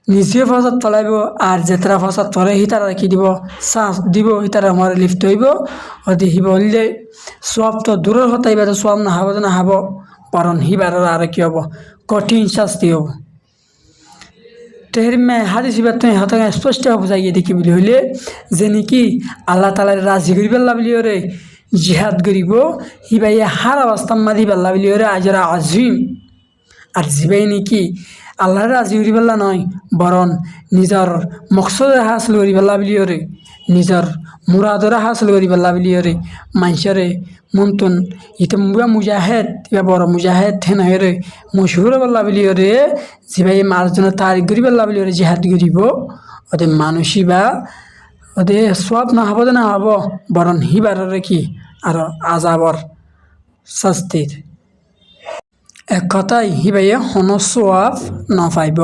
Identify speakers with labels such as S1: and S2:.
S1: নিজে ফসাদ ফলাইব আর যেতারা ফসাদ ফলে হিতারা কি দিব চান্স দিব হিতারা আমার লিফ্ট হইব অতি হিব হইলে সব তো দূরের হতে এবার সব না হব না হব বরং হিবার আর কি হব কঠিন শাস্তি হব তেহের মে হাদিস হিবার তুমি হতে স্পষ্ট বুঝাইয়ে দেখি বলি হইলে যে নাকি আল্লাহ তালার রাজি করি পেল্লা বলি ওরে জিহাদ করিব হিবাই হার অবস্থা মাদি পেল্লা বলি ওরে আজরা আজিম আর জিবাই নাকি আল্লাহর রাজি করি পেল্লা নয় বরং নিজের মকসদে হাসিল করি পেল্লা বলি ওরে নিজের মুরাদরে হাসিল করি পেল্লা বলি ওরে মানুষরে মন্তন ইতে মুয়া মুজাহেদ ইয়া বড় মুজাহেদ হেন হয়ে মশহুর পেল্লা বলি ওরে জিবাই মার জন্য তারিখ করি পেল্লা বলি ওরে জিহাদ করিব ওদের মানুষই বা ওদের সব না হব না হব বরং হিবারে কি আর আজাবর শাস্তির এক কথায় হিবাইয়ে হন সোয়াব না পাইব।